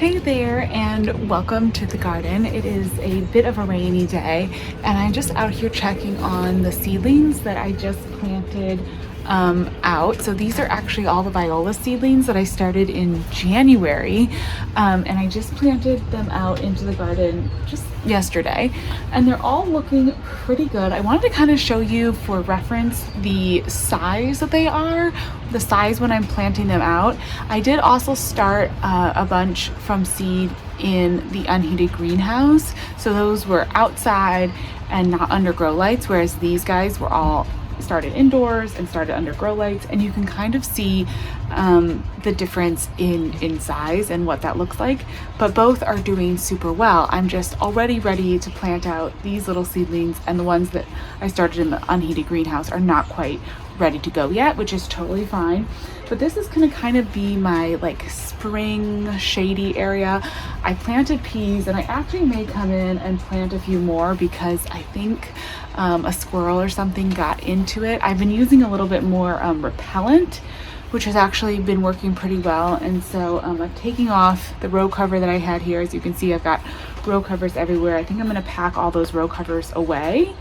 Hey there, and welcome to the garden. It is a bit of a rainy day, and I'm just out here checking on the seedlings that I just planted out. So these are actually all the viola seedlings that I started in January, and I just planted them out into the garden just yesterday, and they're all looking pretty good. I wanted to kind of show you for reference the size that they are, the size when I'm planting them out. I did also start a bunch from seed in the unheated greenhouse, so those were outside and not under grow lights, whereas these guys were all started indoors and started under grow lights, and you can kind of see the difference in size and what that looks like, but both are doing super well. I'm just already ready to plant out these little seedlings, and the ones that I started in the unheated greenhouse are not quite ready to go yet, which is totally fine. But this is gonna kind of be my like spring shady area. I planted peas, and I actually may come in and plant a few more because I think a squirrel or something got into it. I've been using a little bit more repellent, which has actually been working pretty well. And so I'm taking off the row cover that I had here. As you can see, I've got row covers everywhere. I think I'm gonna pack all those row covers away,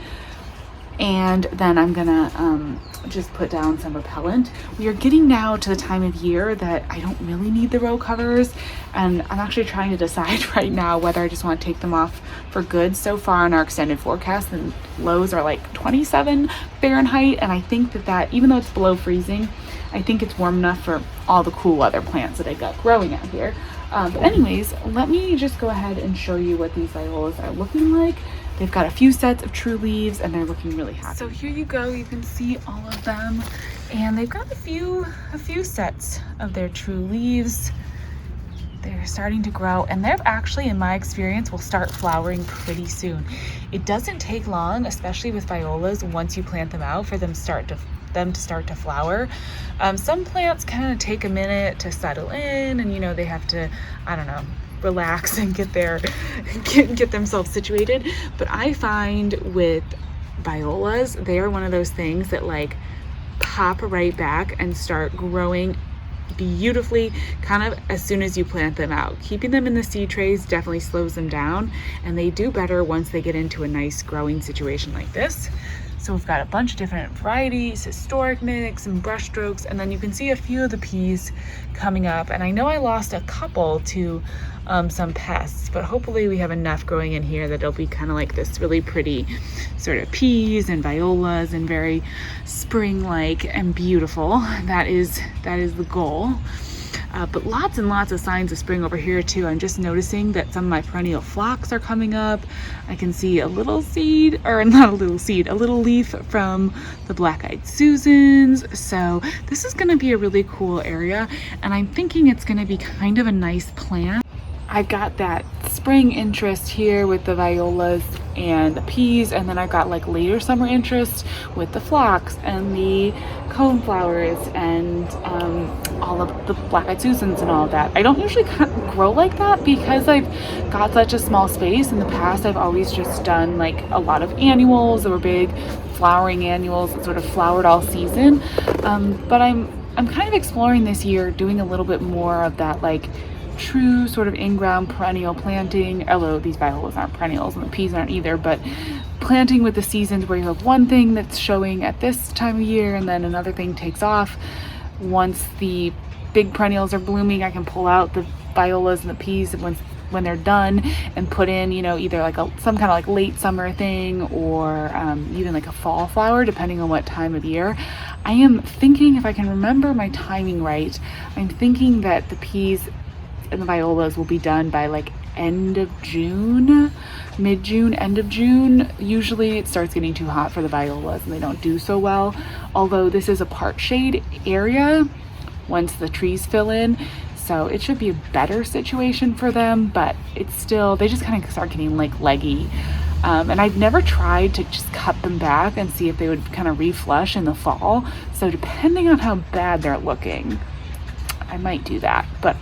and then I'm gonna just put down some repellent. We are getting now to the time of year that I don't really need the row covers, and I'm actually trying to decide right now whether I just want to take them off for good. So far in our extended forecast, the lows are like 27 Fahrenheit, and I think that even though it's below freezing, I think it's warm enough for all the cool weather plants that I got growing out here. But anyways, let me just go ahead and show you what these violas are looking like. They've got a few sets of true leaves, and they're looking really happy. So here you go, you can see all of them, and they've got a few sets of their true leaves. They're starting to grow, and they're actually, in my experience, will start flowering pretty soon. It doesn't take long, especially with violas, once you plant them out, for them to start to flower. Some plants kind of take a minute to settle in, and they have to, I don't know, relax and get themselves situated. But I find with violas, they are one of those things that like pop right back and start growing beautifully kind of as soon as you plant them out. Keeping them in the seed trays definitely slows them down, and they do better once they get into a nice growing situation like this. So we've got a bunch of different varieties, historic mix and brush strokes, and then you can see a few of the peas coming up. And I know I lost a couple to some pests, but hopefully we have enough growing in here that it'll be kind of like this really pretty sort of peas and violas and very spring-like and beautiful. That is the goal. But lots and lots of signs of spring over here too. I'm just noticing that some of my perennial phlox are coming up. I can see a little seed, or not a little seed, a little leaf from the black-eyed Susans. So this is gonna be a really cool area, and I'm thinking it's gonna be kind of a nice plant. I've got that spring interest here with the violas and the peas, and then I've got like later summer interest with the phlox and the coneflowers and all of the black-eyed Susans and all of that. I don't usually grow like that because I've got such a small space. In the past, I've always just done like a lot of annuals or big flowering annuals that sort of flowered all season. But I'm kind of exploring this year doing a little bit more of that like true sort of in-ground perennial planting, although these violas aren't perennials and the peas aren't either, but planting with the seasons where you have one thing that's showing at this time of year and then another thing takes off. Once the big perennials are blooming, I can pull out the violas and the peas when they're done and put in, either like some kind of like late summer thing or even like a fall flower, depending on what time of year. I am thinking, if I can remember my timing right, I'm thinking that the peas and the violas will be done by like end of June, mid-June, end of June. Usually it starts getting too hot for the violas and they don't do so well, although this is a part shade area once the trees fill in, so it should be a better situation for them. But it's still, they just kind of start getting like leggy, and I've never tried to just cut them back and see if they would kind of reflush in the fall. So depending on how bad they're looking, I might do that, but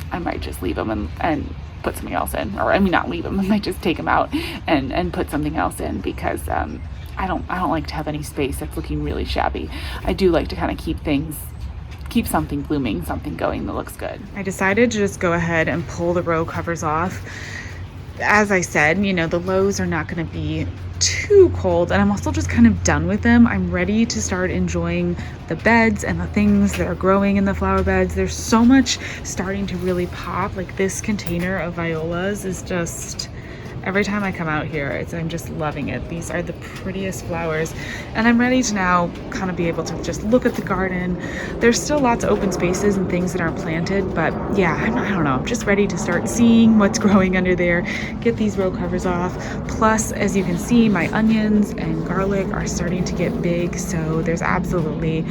I might just leave them and put something else in, or I mean not leave them, I might just take them out and put something else in, because I don't like to have any space that's looking really shabby. I do like to kind of keep keep something blooming, something going that looks good. I decided to just go ahead and pull the row covers off. As I said, you know, the lows are not going to be too cold, and I'm also just kind of done with them. I'm ready to start enjoying the beds and the things that are growing in the flower beds. There's so much starting to really pop. Like this container of violas is just, every time I come out here, I'm just loving it. These are the prettiest flowers, and I'm ready to now kind of be able to just look at the garden. There's still lots of open spaces and things that aren't planted, but yeah, I don't know. I'm just ready to start seeing what's growing under there, get these row covers off. Plus, as you can see, my onions and garlic are starting to get big, so there's absolutely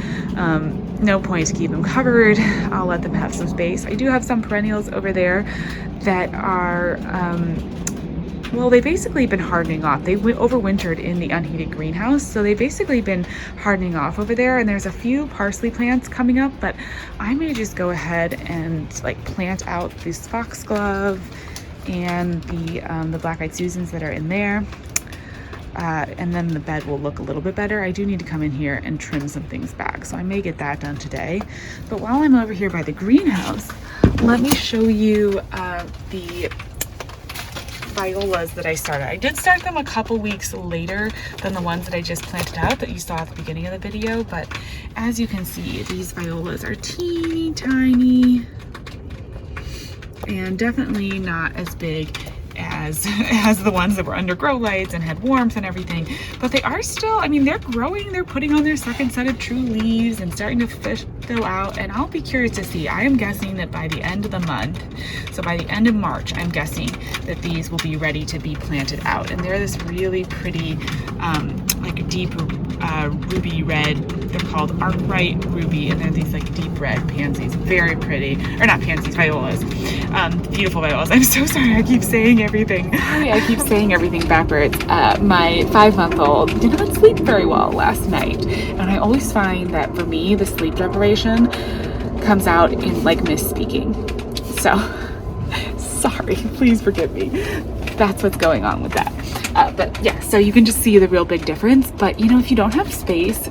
no point to keep them covered. I'll let them have some space. I do have some perennials over there that are well, they've basically been hardening off. They overwintered in the unheated greenhouse, so they've basically been hardening off over there. And there's a few parsley plants coming up, but I may just go ahead and like plant out this foxglove and the black-eyed Susans that are in there. And then the bed will look a little bit better. I do need to come in here and trim some things back, so I may get that done today. But while I'm over here by the greenhouse, let me show you the violas that I started. I did start them a couple weeks later than the ones that I just planted out that you saw at the beginning of the video, but as you can see, these violas are teeny tiny and definitely not as big as the ones that were under grow lights and had warmth and everything, but they are still, I mean, they're growing, they're putting on their second set of true leaves and starting to fill out, and I'll be curious to see. I am guessing that by the end of the month, so by the end of March, I'm guessing that these will be ready to be planted out, and they're this really pretty like deep ruby red. They're called Arkwright Ruby, and they're these like deep red pansies, very pretty, or not pansies, violas, beautiful violas. I'm so sorry, I keep saying everything. I keep saying everything backwards. My 5-month-old did not sleep very well last night, and I always find that for me, the sleep deprivation comes out in like misspeaking. So, sorry, please forgive me. That's what's going on with that. But yeah, so you can just see the real big difference. But you know, if you don't have space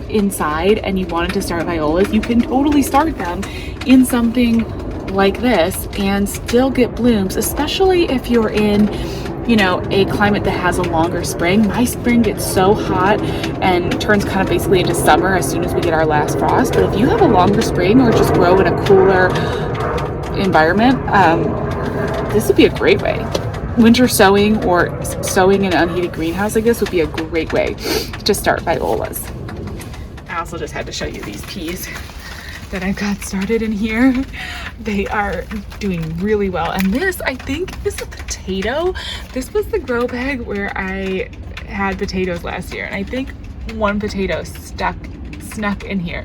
inside and you wanted to start violas, you can totally start them in something like this and still get blooms, especially if you're in, you know, a climate that has a longer spring. My spring gets so hot and turns kind of basically into summer as soon as we get our last frost. But if you have a longer spring or just grow in a cooler environment, this would be a great way. Winter sowing or sowing in an unheated greenhouse like this would be a great way to start violas. I also just had to show you these peas that I've got started in here. They are doing really well. And this, I think, is a potato. This was the grow bag where I had potatoes last year, and I think one potato snuck in here.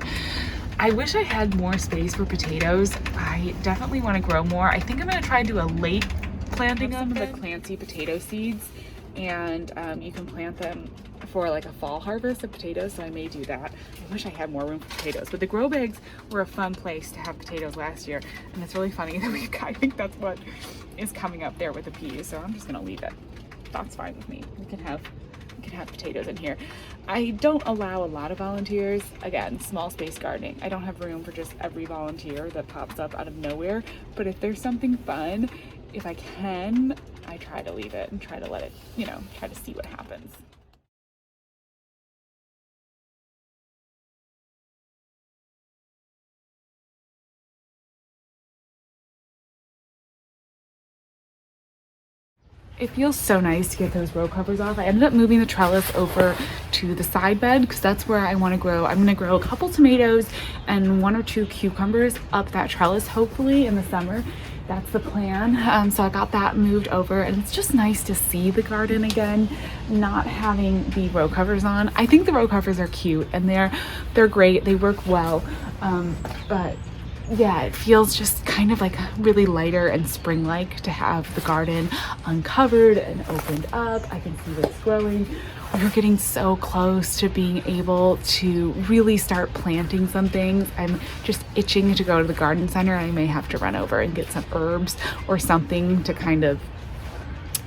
I wish I had more space for potatoes. I definitely want to grow more. I think I'm going to try and do a late planting of the Clancy potato seeds, and you can plant them for like a fall harvest of potatoes, so I may do that. I wish I had more room for potatoes, but the grow bags were a fun place to have potatoes last year, and it's really funny that I think that's what is coming up there with the peas, so I'm just gonna leave it. That's fine with me. We can have potatoes in here. I don't allow a lot of volunteers. Again, small space gardening. I don't have room for just every volunteer that pops up out of nowhere, but if there's something fun, if I can, I try to leave it and try to let it, you know, try to see what happens. It feels so nice to get those row covers off. I ended up moving the trellis over to the side bed because that's where I want to grow. I'm going to grow a couple tomatoes and 1 or 2 cucumbers up that trellis, hopefully in the summer. That's the plan. So I got that moved over, and it's just nice to see the garden again, not having the row covers on. I think the row covers are cute and they're great. They work well, but yeah, it feels just kind of like really lighter and spring-like to have the garden uncovered and opened up. I can see what's growing. We're getting so close to being able to really start planting some things. I'm just itching to go to the garden center. I may have to run over and get some herbs or something to kind of,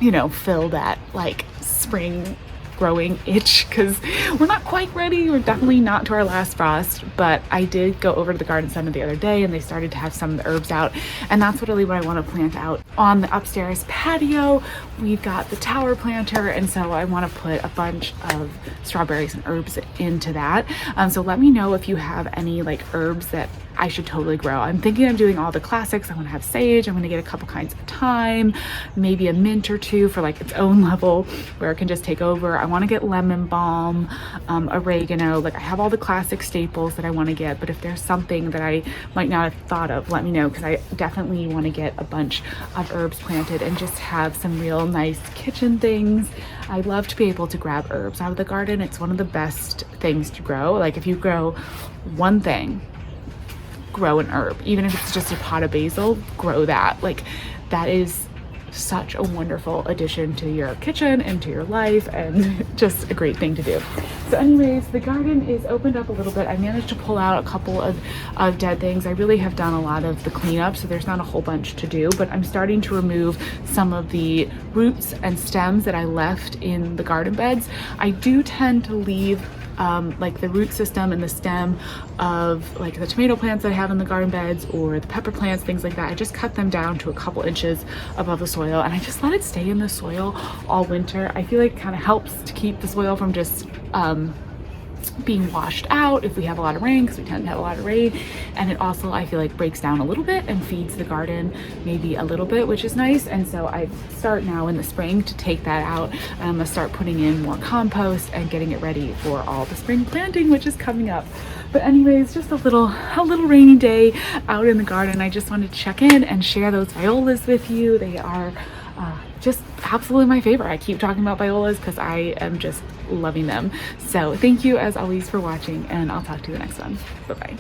you know, fill that like spring growing itch because we're not quite ready. We're definitely not to our last frost, but I did go over to the garden center the other day and they started to have some of the herbs out, and that's really what I want to plant out on the upstairs patio. We've got the tower planter, and so I want to put a bunch of strawberries and herbs into that. So let me know if you have any like herbs that I should totally grow. I'm thinking of doing all the classics. I want to have sage. I'm going to get a couple kinds of thyme, maybe a mint or two for like its own level where it can just take over. I want to get lemon balm, oregano. Like I have all the classic staples that I want to get, but if there's something that I might not have thought of, let me know, because I definitely want to get a bunch of herbs planted and just have some real nice kitchen things. I love to be able to grab herbs out of the garden. It's one of the best things to grow. Like if you grow one thing, grow an herb. Even if it's just a pot of basil, grow that. Like that is such a wonderful addition to your kitchen and to your life, and just a great thing to do. So anyways, the garden is opened up a little bit. I managed to pull out a couple of dead things. I really have done a lot of the cleanup, so there's not a whole bunch to do, but I'm starting to remove some of the roots and stems that I left in the garden beds. I do tend to leave like the root system and the stem of like the tomato plants that I have in the garden beds or the pepper plants, things like that. I just cut them down to a couple inches above the soil and I just let it stay in the soil all winter. I feel like it kind of helps to keep the soil from just being washed out if we have a lot of rain, because we tend to have a lot of rain. And it also, I feel like, breaks down a little bit and feeds the garden maybe a little bit, which is nice. And so I start now in the spring to take that out, and I'm gonna start putting in more compost and getting it ready for all the spring planting, which is coming up. But anyways, just a little rainy day out in the garden. I just wanted to check in and share those violas with you. They are just absolutely my favorite. I keep talking about violas because I am just loving them. So thank you as always for watching, and I'll talk to you the next one. Bye bye.